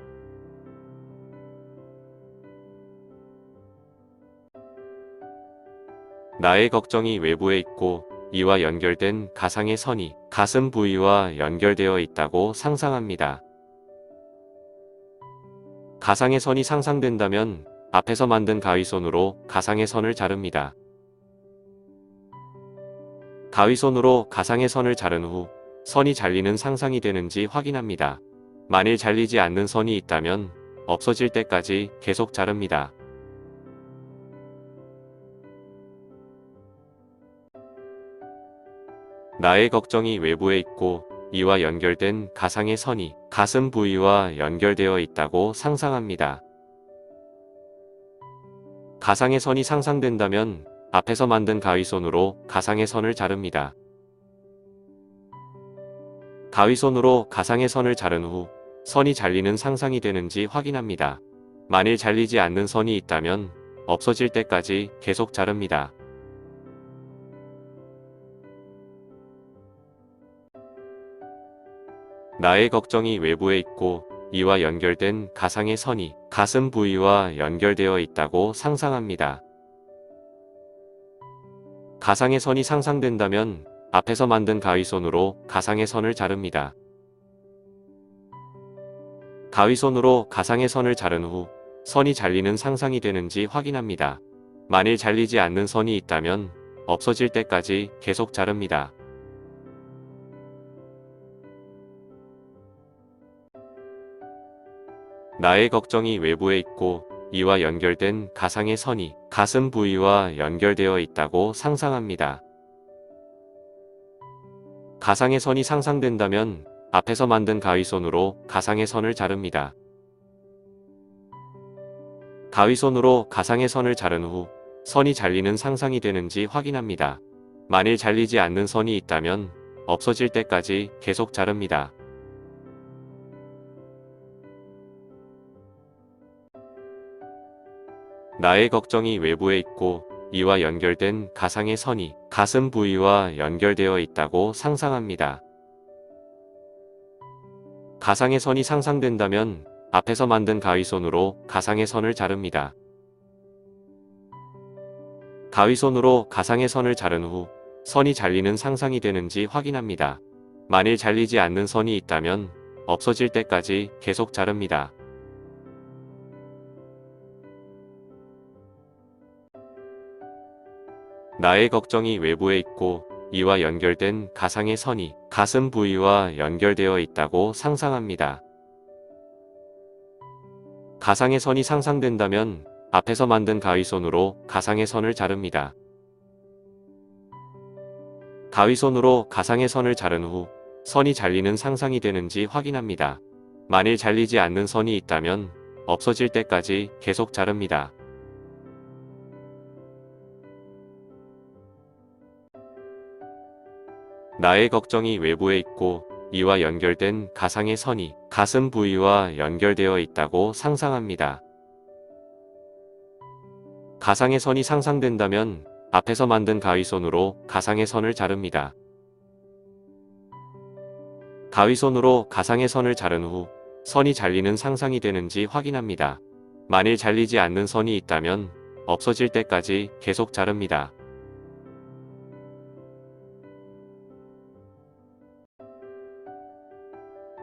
나의 걱정이 외부에 있고 이와 연결된 가상의 선이 가슴 부위와 연결되어 있다고 상상합니다. 가상의 선이 상상된다면 앞에서 만든 가위손으로 가상의 선을 자릅니다. 가위손으로 가상의 선을 자른 후 선이 잘리는 상상이 되는지 확인합니다. 만일 잘리지 않는 선이 있다면 없어질 때까지 계속 자릅니다. 나의 걱정이 외부에 있고 이와 연결된 가상의 선이 가슴 부위와 연결되어 있다고 상상합니다. 가상의 선이 상상된다면 앞에서 만든 가위손으로 가상의 선을 자릅니다. 가위손으로 가상의 선을 자른 후 선이 잘리는 상상이 되는지 확인합니다. 만일 잘리지 않는 선이 있다면 없어질 때까지 계속 자릅니다. 나의 걱정이 외부에 있고 이와 연결된 가상의 선이 가슴 부위와 연결되어 있다고 상상합니다. 가상의 선이 상상된다면 앞에서 만든 가위손으로 가상의 선을 자릅니다. 가위손으로 가상의 선을 자른 후 선이 잘리는 상상이 되는지 확인합니다. 만일 잘리지 않는 선이 있다면 없어질 때까지 계속 자릅니다. 나의 걱정이 외부에 있고 이와 연결된 가상의 선이 가슴 부위와 연결되어 있다고 상상합니다. 가상의 선이 상상된다면 앞에서 만든 가위손으로 가상의 선을 자릅니다. 가위손으로 가상의 선을 자른 후 선이 잘리는 상상이 되는지 확인합니다. 만일 잘리지 않는 선이 있다면 없어질 때까지 계속 자릅니다. 나의 걱정이 외부에 있고 이와 연결된 가상의 선이 가슴 부위와 연결되어 있다고 상상합니다. 가상의 선이 상상된다면 앞에서 만든 가위손으로 가상의 선을 자릅니다. 가위손으로 가상의 선을 자른 후 선이 잘리는 상상이 되는지 확인합니다. 만일 잘리지 않는 선이 있다면 없어질 때까지 계속 자릅니다. 나의 걱정이 외부에 있고 이와 연결된 가상의 선이 가슴 부위와 연결되어 있다고 상상합니다. 가상의 선이 상상된다면 앞에서 만든 가위손으로 가상의 선을 자릅니다. 가위손으로 가상의 선을 자른 후 선이 잘리는 상상이 되는지 확인합니다. 만일 잘리지 않는 선이 있다면 없어질 때까지 계속 자릅니다. 나의 걱정이 외부에 있고 이와 연결된 가상의 선이 가슴 부위와 연결되어 있다고 상상합니다. 가상의 선이 상상된다면 앞에서 만든 가위손으로 가상의 선을 자릅니다. 가위손으로 가상의 선을 자른 후 선이 잘리는 상상이 되는지 확인합니다. 만일 잘리지 않는 선이 있다면 없어질 때까지 계속 자릅니다.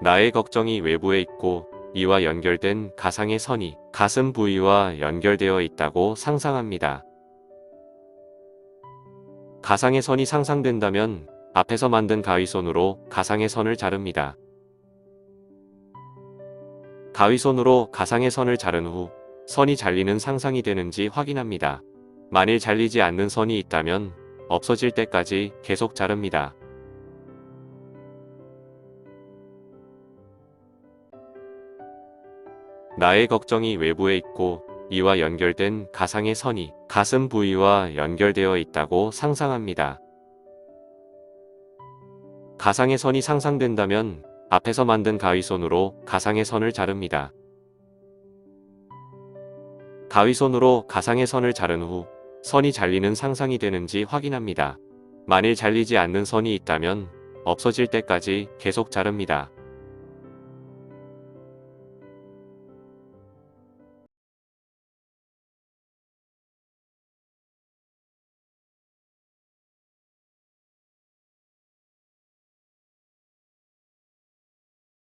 나의 걱정이 외부에 있고 이와 연결된 가상의 선이 가슴 부위와 연결되어 있다고 상상합니다. 가상의 선이 상상된다면 앞에서 만든 가위손으로 가상의 선을 자릅니다. 가위손으로 가상의 선을 자른 후 선이 잘리는 상상이 되는지 확인합니다. 만일 잘리지 않는 선이 있다면 없어질 때까지 계속 자릅니다. 나의 걱정이 외부에 있고 이와 연결된 가상의 선이 가슴 부위와 연결되어 있다고 상상합니다. 가상의 선이 상상된다면 앞에서 만든 가위손으로 가상의 선을 자릅니다. 가위손으로 가상의 선을 자른 후 선이 잘리는 상상이 되는지 확인합니다. 만일 잘리지 않는 선이 있다면 없어질 때까지 계속 자릅니다.